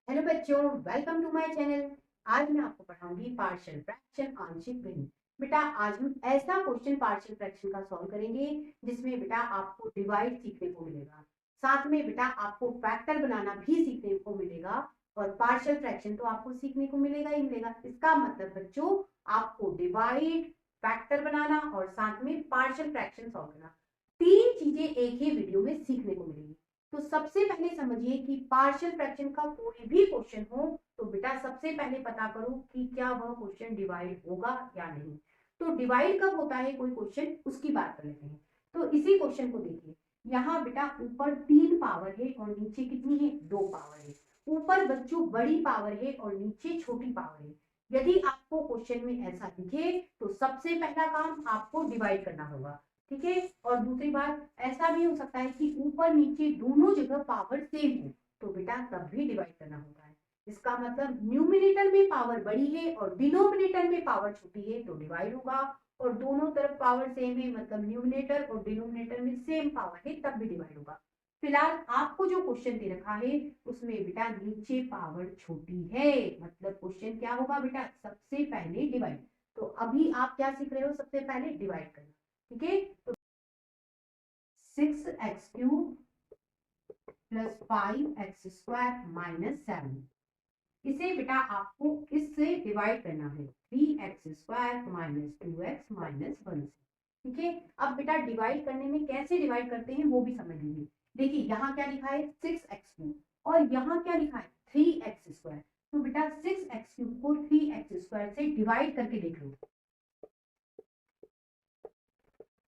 Hello बच्चों, welcome to my channel. आज मैं आपको पढ़ाऊंगी पार्शियल फ्रैक्शन, आंशिक भिन्न। बेटा आज हम ऐसा क्वेश्चन पार्शियल फ्रैक्शन का सॉल्व करेंगे जिसमें बेटा आपको डिवाइड सीखने को मिलेगा, साथ में बेटा आपको फैक्टर बनाना भी सीखने को मिलेगा और पार्शियल फ्रैक्शन तो आपको सीखने को मिलेगा ही मिलेगा। इसका मतलब बच्चों आपको डिवाइड, फैक्टर बनाना और साथ में पार्शियल फ्रैक्शन सॉल्व करना, तीन चीजें एक ही वीडियो में सीखने को मिलेगी। तो सबसे पहले समझिए कि पार्शियल फ्रैक्शन का कोई भी क्वेश्चन हो तो बेटा सबसे पहले पता करो कि क्या वह क्वेश्चन डिवाइड होगा या नहीं। तो डिवाइड कब होता है कोई क्वेश्चन, उसकी बात कर लेते हैं। तो इसी क्वेश्चन को देखिए, यहाँ बेटा ऊपर 3 पावर है और नीचे कितनी है, 2 पावर है। ऊपर बच्चों बड़ी पावर है और नीचे छोटी पावर है। यदि आपको क्वेश्चन में ऐसा दिखे तो सबसे पहला काम आपको डिवाइड करना होगा, ठीक है। और दूसरी बात, ऐसा भी हो सकता है कि ऊपर नीचे दोनों जगह पावर सेम हो तो बेटा तब भी डिवाइड करना होता है। इसका मतलब न्यूमिनेटर में पावर बड़ी है और डिनोमिनेटर में पावर छोटी है तो डिवाइड होगा, और दोनों तरफ पावर सेम है मतलब न्यूमिनेटर और डिनोमिनेटर में सेम पावर है तब भी डिवाइड होगा। फिलहाल आपको जो क्वेश्चन दे रखा है उसमें बेटा नीचे पावर छोटी है, मतलब क्वेश्चन क्या होगा बेटा, सबसे पहले डिवाइड। तो अभी आप क्या सीख रहे हो, सबसे पहले डिवाइड करना, ठीक है। तो 6x³ प्लस 5x² माइनस 7, इसे बेटा आपको इससे डिवाइड करना है 3x² माइनस 2x माइनस 1 से, ठीक है। अब बेटा डिवाइड करने में कैसे डिवाइड करते हैं वो भी समझ लीजिए। देखिए यहाँ क्या लिखा है 6x³ और यहाँ क्या लिखा है 3x²। तो बेटा 6x³ को 3x² से डिवाइड करके देख लो,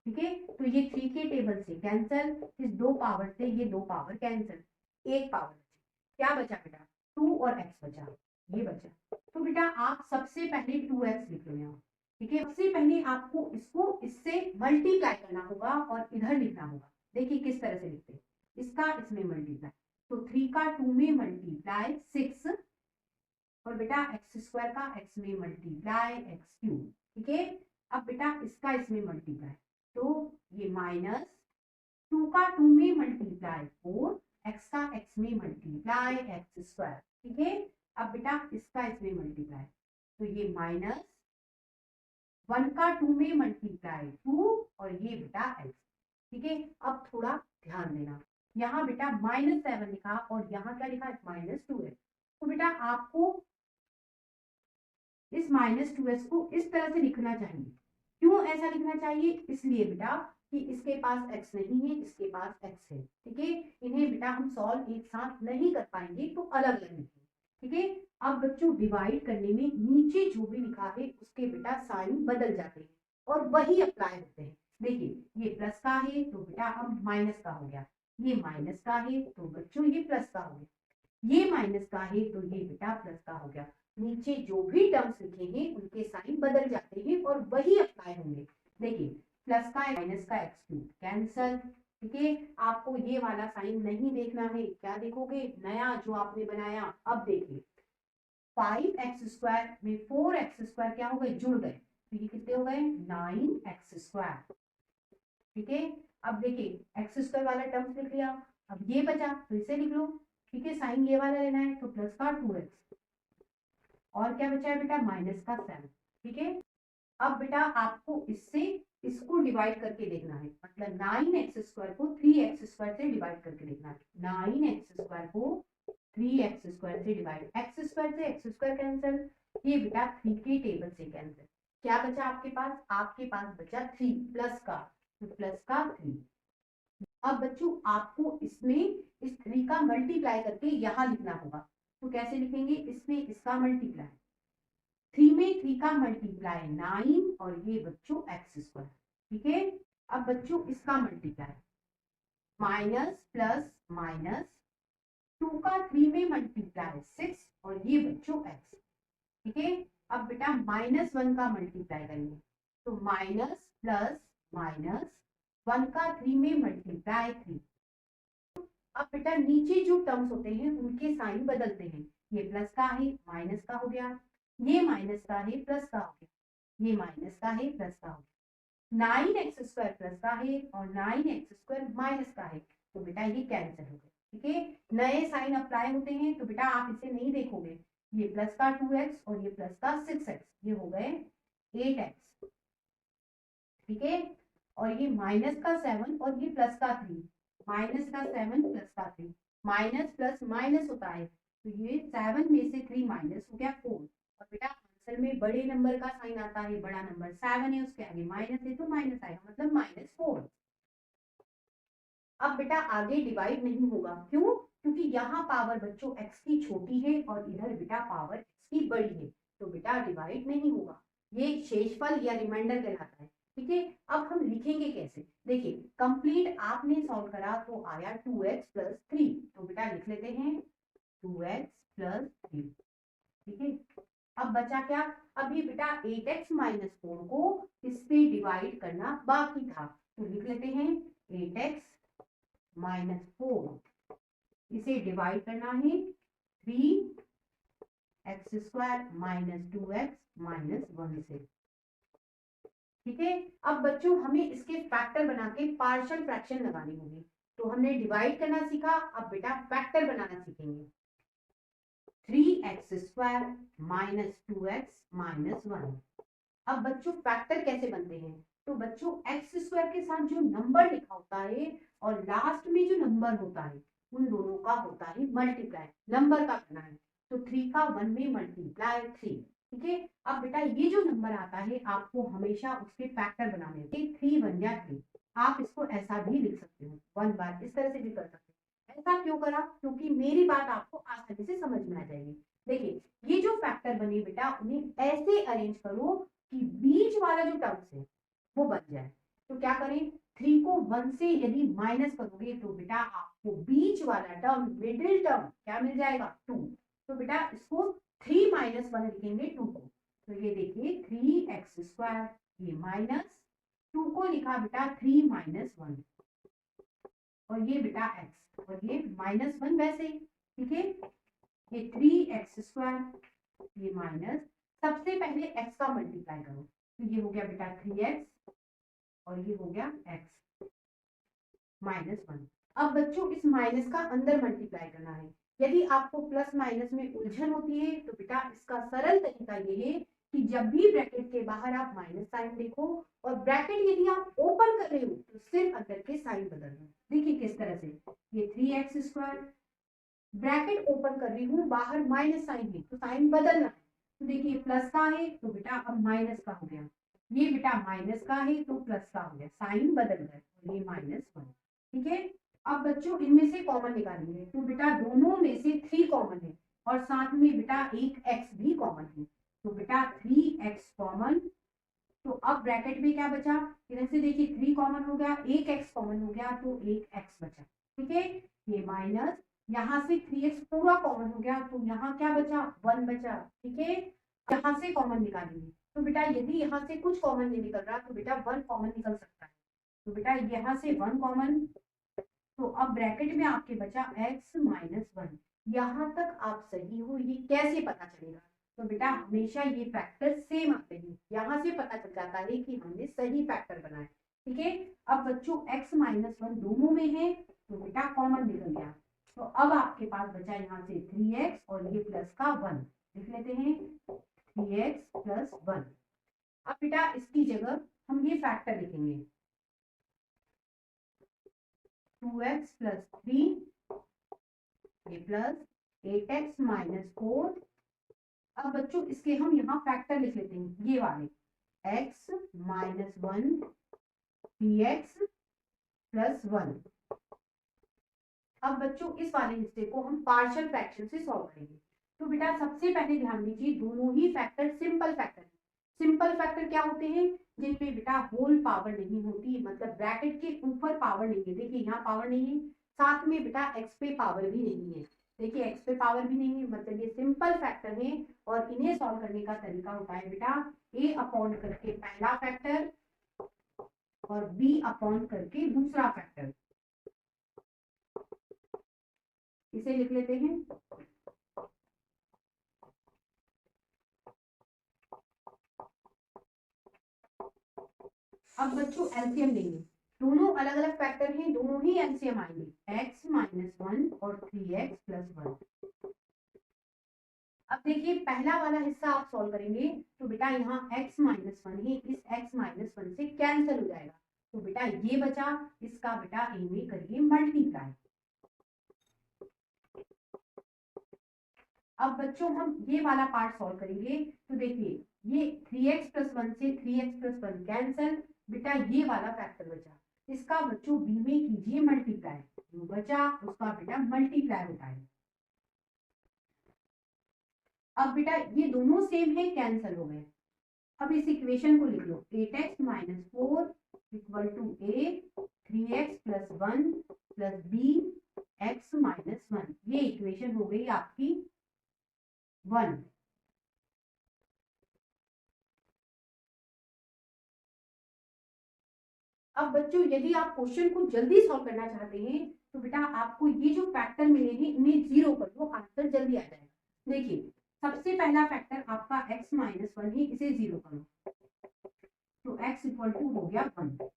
ठीक है। तो ये 3 के टेबल से कैंसल, इस 2 पावर से ये 2 पावर कैंसल, एक पावर बची, क्या बचा बेटा 2 और x बचा, ये बचा। तो बेटा आप सबसे पहले 2x लिख लो यहाँ, ठीक है। सबसे पहले आपको इसको इससे मल्टीप्लाई करना होगा और इधर लिखना होगा। देखिए किस तरह से लिखते हैं, इसका इसमें मल्टीप्लाई, तो 3 का 2 में मल्टीप्लाई 6 और बेटा x² का x में मल्टीप्लाई x³, ठीक है। अब बेटा इसका इसमें मल्टीप्लाई, तो ये माइनस 2 का 2 में मल्टीप्लाई 4, x का x में मल्टीप्लाई x², ठीक है। अब बेटा इसका इसमें मल्टीप्लाई, तो ये माइनस 1 का 2 में मल्टीप्लाई 2 और ये बेटा x, ठीक है। अब थोड़ा ध्यान देना, यहाँ बेटा -7 लिखा और यहाँ क्या लिखा -2x। तो बेटा आपको इस -2x को इस तरह से लिखना चाहिए। क्यों ऐसा लिखना चाहिए, इसलिए बेटा कि इसके पास x नहीं है, इसके पास x है, ठीक है। इन्हें बेटा हम सॉल्व एक साथ नहीं कर पाएंगे तो अलग अलग लिखेंगे, ठीक है। अब बच्चों डिवाइड करने में नीचे जो भी लिखा है उसके बेटा साइन बदल जाते हैं और वही अप्लाई होते हैं। देखिए ये प्लस का है तो बेटा अब माइनस का हो गया, ये माइनस का है तो बच्चों ये प्लस का हो गया, ये माइनस का है तो ये बेटा प्लस का हो गया। नीचे जो भी टर्म्स लिखे हैं उनके साइन बदल जाते हैं और वही अप्लाई होंगे। देखिए प्लस का माइनस का x³ कैंसल, ठीक है। आपको ये वाला साइन नहीं देखना है, क्या देखोगे, नया जो आपने बनाया। अब देखिए 5x² में 4x² क्या हो गए, जुड़ गए, तो ये कितने हो गए 9x², ठीक है। अब देखिए x² वाला टर्म्स लिख लिया, अब ये बचा तो इसे लिख लो, ठीक है। साइन ये वाला लेना है तो प्लस का 2x और क्या बचा है बेटा माइनस का 7, ठीक है। अब बेटा आपको इससे इसको डिवाइड करके देखना है, मतलब 9x² को 3x² से डिवाइड करके देखना है। 9x² को 3x² से डिवाइड, x² से x² कैंसिल, ये बेटा 3 के टेबल से कैंसिल, क्या बचा आपके पास, आपके पास बचा 3 प्लस का, तो प्लस का 3। अब बच्चों आपको इसमें इस 3 का मल्टीप्लाई करके यहाँ लिखना होगा, तो कैसे लिखेंगे, इसमें इसका मल्टीप्लाई, 3 में 3 का मल्टीप्लाई 9 और ये बच्चों x², ठीक है। अब बच्चों इसका मल्टीप्लाई माइनस प्लस माइनस 2 का 3 में मल्टीप्लाई 6 और ये बच्चों x, ठीक है। अब बेटा -1 का मल्टीप्लाई करेंगे तो माइनस प्लस माइनस 1 का 3 में मल्टीप्लाई 3। अब बेटा नीचे जो टर्म्स होते हैं उनके साइन बदलते हैं, ये प्लस का है माइनस का हो गया, ये माइनस का है प्लस का हो गया, ये माइनस का है प्लस का हो गया। 9x² प्लस का है और 9x² माइनस का है तो बेटा ये कैंसिल हो गया, ठीक है, नए साइन अप्लाई होते हैं तो बेटा आप इसे नहीं देखोगे, ये प्लस का 2x और ये प्लस का 6x, ये हो गए 8x, ठीक है, और ये माइनस का 7 और ये प्लस का 3, माइनस का 7 प्लस का 3, माइनस प्लस माइनस होता है तो ये 7 में से 3 माइनस हो गया 4, और बेटा आंसर में बड़े नंबर का साइन आता है, बड़ा नंबर 7 है, उसके आगे माइनस है तो माइनस आएगा, मतलब -4। अब बेटा आगे डिवाइड नहीं होगा, क्यों? क्योंकि यहाँ पावर बच्चों x की छोटी है और इधर बेटा पावर x की बड़ी है, तो बेटा डिवाइड नहीं होगा, ये शेषफल या रिमाइंडर कहलाता है, ठीक है। अब हम लिखेंगे कैसे, देखिए कंप्लीट आपने सॉल्व करा तो आया 2x + 3, तो बेटा लिख लेते हैं 2x + 3, ठीक है। अब बचा क्या, अभी बेटा 8x - 4 को इस पे डिवाइड करना बाकी था, तो लिख लेते हैं 8x - 4, इसे डिवाइड करना है 3x² - 2x - 1 से, ठीक है। अब बच्चों हमें इसके फैक्टर बना के पार्शियल फ्रैक्शन लगानी होगी, तो हमने डिवाइड करना सीखा, अब बेटा फैक्टर बनाना सीखेंगे। 3x² - 2x - 1। अब बच्चों फैक्टर कैसे बनते हैं, तो बच्चों x² के साथ जो नंबर लिखा होता है और लास्ट में जो नंबर होता है उन दोनों का होता है मल्टीप्लाई, नंबर का करना है, तो 3 का 1 में मल्टीप्लाई 3, ठीक है। अब बेटा ये जो नंबर आता है आपको हमेशा उसके फैक्टर बनाने होते, 3 1 या 3, आप इसको ऐसा भी लिख सकते हो 1 बार, इस तरह से भी कर सकते हो। ऐसा क्यों करा, क्योंकि मेरी बात आपको आसानी से समझ में आ जाएगी। देखिए ये जो फैक्टर बने बेटा उन्हें ऐसे अरेंज करो कि बीच वाला जो टर्म्स है वो बन जाए, तो क्या करें, 3 को 1 से यदि माइनस करोगे तो बेटा आपको बीच वाला टर्म, मिडिल टर्म क्या मिल जाएगा 2, तो बेटा इसको 3 - 1 लिखेंगे 2 को, तो ये देखिए 3x², ये माइनस 2 को लिखा बेटा 3 - 1, और ये बेटा x, और ये -1 वैसे ही, ठीक है, ये 3x², ये माइनस, सबसे पहले x का मल्टीप्लाई करो, तो ये हो गया बेटा 3x और ये हो गया x -1। अब बच्चों इस माइनस का अंदर मल्टीप्लाई करना है, यदि आपको प्लस माइनस में उलझन होती है तो बेटा इसका सरल तरीका ये है कि जब भी ब्रैकेट के बाहर आप माइनस साइन देखो और ब्रैकेट यदि आप ओपन कर रहे हो तो सिर्फ अंदर के साइन बदल दो, देखिए किस तरह से, ये 3x², ब्रैकेट ओपन कर रही हूँ, बाहर माइनस साइन है तो साइन बदलना है, तो देखिए प्लस का है तो बेटा अब माइनस का हो गया, ये बेटा माइनस का है तो प्लस का हो गया, साइन बदल गया, तो ये -1, ठीक है। अब बच्चों इनमें से कॉमन निकालेंगे, तो बेटा दोनों में से 3 कॉमन है और साथ में बेटा एक x भी कॉमन है, तो बेटा 3x कॉमन, तो अब ब्रैकेट में क्या बचा, इधर से देखिए 3 कॉमन हो गया, एक x कॉमन हो गया तो एक x बचा, ठीक है, ये माइनस, यहाँ से 3x पूरा कॉमन हो गया तो यहाँ क्या बचा 1 बचा, ठीक है। यहाँ से कॉमन निकालेंगे, तो बेटा यदि यहाँ से कुछ कॉमन नहीं निकल रहा तो बेटा 1 कॉमन निकल सकता है, तो बेटा यहाँ से 1 कॉमन, तो अब ब्रैकेट में आपके बचा x - 1, यहाँ तक आप सही हो, ये कैसे पता चलेगा, तो बेटा हमेशा ये फैक्टर सेम आते हैं, यहाँ से पता चल जाता है कि हमने सही फैक्टर बनाया, ठीक है। अब बच्चों x - 1 दोनों में है तो बेटा कॉमन निकल गया, तो अब आपके पास बचा यहाँ से 3x और ये प्लस का 1, लिख लेते हैं 3x + 1। अब बेटा इसकी जगह हम ये फैक्टर लिखेंगे 2x + 3, ये प्लस 8x - 4। अब बच्चों इसके हम यहाँ फैक्टर लिख लेते हैं, ये वाले x - 1 dx + 1। अब बच्चों इस वाले हिस्से को हम पार्शियल फ्रैक्शन से सॉल्व करेंगे, तो बेटा सबसे पहले ध्यान दीजिए दोनों ही फैक्टर सिंपल फैक्टर हैं। सिंपल फैक्टर क्या होते हैं, जिनमें बेटा होल पावर नहीं होती, मतलब ब्रैकेट के ऊपर पावर नहीं है, देखिए यहाँ पावर नहीं है, साथ में बेटा x पे पावर भी नहीं है, देखिए x पे पावर भी नहीं है, मतलब ये सिंपल फैक्टर है और इन्हें सॉल्व करने का तरीका होता है बेटा a अपॉन करके पहला फैक्टर और b अपॉन करके दूसरा फैक्टर, इसे लिख लेते हैं। अब बच्चों एलसीएम लेंगे, दोनों अलग अलग फैक्टर हैं, दोनों ही एलसीएम आएंगे, x माइनस 1 और 3x प्लस 1। अब देखिए पहला वाला हिस्सा आप सॉल्व करेंगे तो बेटा यहाँ x माइनस 1 ही इस x माइनस 1 से कैंसिल हो जाएगा, तो बेटा ये बचा, इसका बेटा a में करिए मल्टीप्लाई। अब बच्चों हम ये वाला पार्ट सॉल्व करेंगे तो देखिए ये 3x प्लस 1 से 3x प्लस 1 कैंसिल, बेटा ये वाला फैक्टर बचा, इसका बच्चों b में कीजिए मल्टीप्लाई, जो बचा उसका बेटा मल्टीप्लाई होता है। अब बेटा ये दोनों सेम है, कैंसिल हो गए। अब इस इक्वेशन को लिख लो, 8x minus 4 equal to a 3x plus 1 plus b x minus 1, ये इक्वेशन हो गई आपकी 1। अब बच्चों यदि आप क्वेश्चन को जल्दी सॉल्व करना चाहते हैं तो बेटा आपको ये जो फैक्टर मिले हैं इन्हें जीरो कर दो, आंसर जल्दी आ जाएगा। देखिए सबसे पहला फैक्टर आपका x माइनस 1 है, इसे जीरो करो तो x इक्वल टू हो गया 1।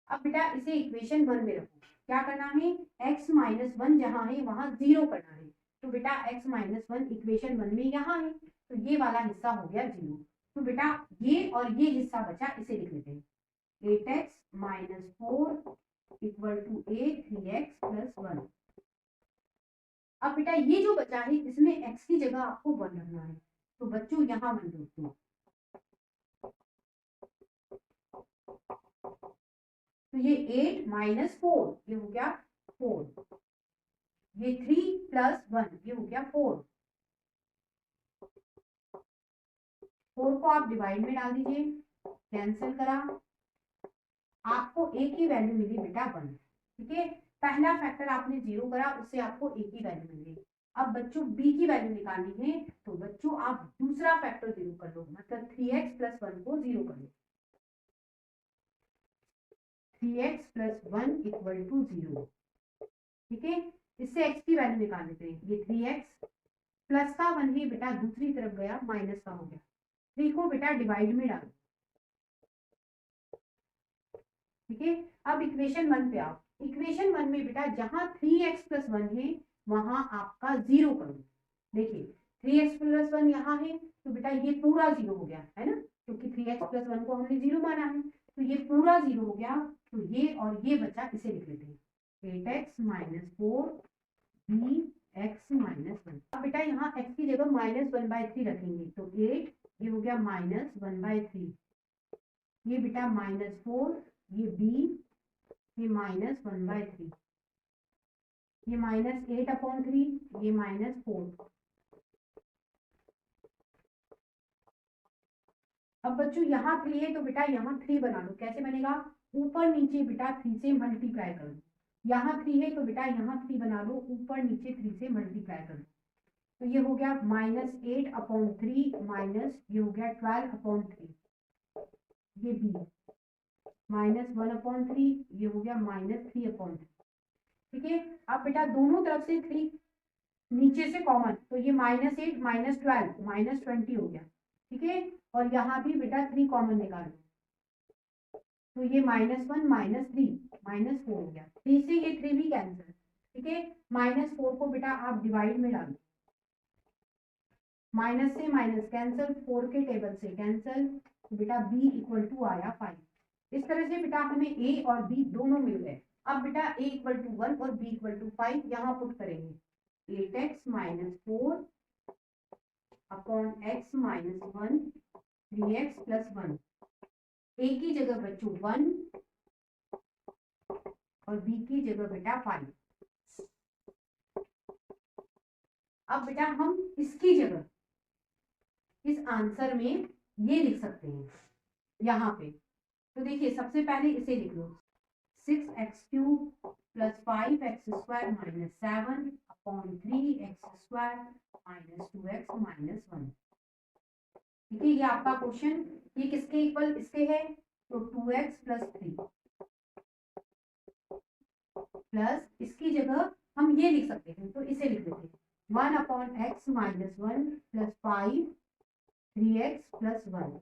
अब बेटा इसे इक्वेशन 1 में रखो, क्या करना है, x माइनस 1 जहां है वहां जीरो करना है, तो बेटा x माइनस 1 इक्वेशन 1 में यहाँ है, तो ये वाला हिस्सा हो गया जीरो, तो बेटा ये और ये हिस्सा बचा, इसे लिख लेते हैं 8x minus 4 equal to a 3x plus 1। अब बेटा ये जो बचा है इसमें x की जगह आपको 1 रखना है, तो बच्चों यहाँ 1 जोड़ दो, तो ये 8 माइनस 4 ये हो गया 4, ये 3 प्लस 1 ये हो गया 4, 4 को आप डिवाइड में डाल दीजिए, कैंसिल करा, आपको a की वैल्यू मिली बेटा 1। ठीक है, पहला फैक्टर आपने जीरो करा, उससे आपको a की वैल्यू मिल गई। अब बच्चों b की वैल्यू निकालनी है, तो बच्चों आप दूसरा फैक्टर जीरो कर लो, मतलब 3x प्लस 1 को जीरो कर लो, 3x प्लस 1 इक्वल टू 0। ठीक है, इससे x की वैल्यू निकाल लेते हैं, ये 3x प्लस का 1 ही बेटा दूसरी तरफ गया, माइनस का हो गया, 3 को बेटा डिवाइड में डालो। ठीक है, अब इक्वेशन 1 पे आओ, इक्वेशन 1 में बेटा जहां 3x प्लस 1 है वहां आपका जीरो करो। देखिए 3x प्लस 1 यहाँ है, तो बेटा ये पूरा जीरो हो गया है ना, क्योंकि 3x प्लस 1 को हमने जीरो माना है, तो ये पूरा जीरो हो गया, तो ये और ये बचा, इसे लिख लेते हैं 8x minus 4 b x minus 1। अब बेटा यहाँ x की जगह माइनस 1/3 रखेंगे, तो 8 ये हो गया माइनस 1/3, ये बेटा माइनस 4, ये b, ये माइनस 1/3, ये माइनस 8/3, ये माइनस 4। अब बच्चों यहाँ 3 है, तो बेटा यहाँ 3 बना लो, कैसे बनेगा, ऊपर नीचे बेटा 3 से मल्टीप्लाई कर लो, यहाँ 3 है तो बेटा यहाँ 3 बना लो, ऊपर नीचे 3 से मल्टीप्लाई कर लो, तो ये हो गया माइनस 8/3 माइनस ये हो गया 12/3, ये b माइनस 1/3, ये हो गया माइनस 3/3। ठीक है, अब बेटा दोनों तरफ से 3 नीचे से कॉमन, तो ये माइनस 8 माइनस 12 माइनस 20 हो गया। ठीक है, और यहाँ भी बेटा 3 कॉमन निकालो, तो ये -1 -3 -4 हो गया, 3 से ये 3 भी कैंसिल। ठीक है, -4 को बेटा आप डिवाइड में डालो, माइनस से माइनस कैंसिल, 4 के टेबल से कैंसिल, तो बेटा b इक्वल टू आया 5। इस तरह से बेटा हमें a और b दोनों मिल गए। अब बेटा a इक्वल टू 1 और b इक्वल टू 5 यहाँ पुट करेंगे, 8x minus 4 upon x minus 1 3x plus 1, a की जगह बच्चों 1 और b की जगह बेटा 5। अब बेटा हम इसकी जगह इस आंसर में ये लिख सकते हैं यहाँ पे, तो देखिए सबसे पहले इसे लिख लो, 6x³ plus 5x² minus 7 upon 3x² minus 2x minus 1। ठीक है, ये आपका क्वेश्चन, ये किसके इक्वल इसके है, तो 2x प्लस 3 प्लस इसकी जगह हम ये लिख सकते हैं, तो इसे लिख देते हैं 1 upon x minus 1 plus 5 3x plus 1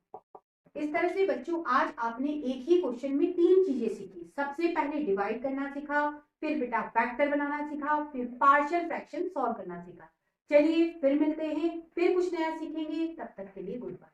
इस तरह से बच्चों आज आपने एक ही क्वेश्चन में 3 चीजें सीखी। सबसे पहले डिवाइड करना सीखा, फिर बेटा फैक्टर बनाना सीखा, फिर पार्शियल फ्रैक्शन सॉल्व करना सीखा। चलिए फिर मिलते हैं, फिर कुछ नया सीखेंगे। तब तक के लिए गुड बाय।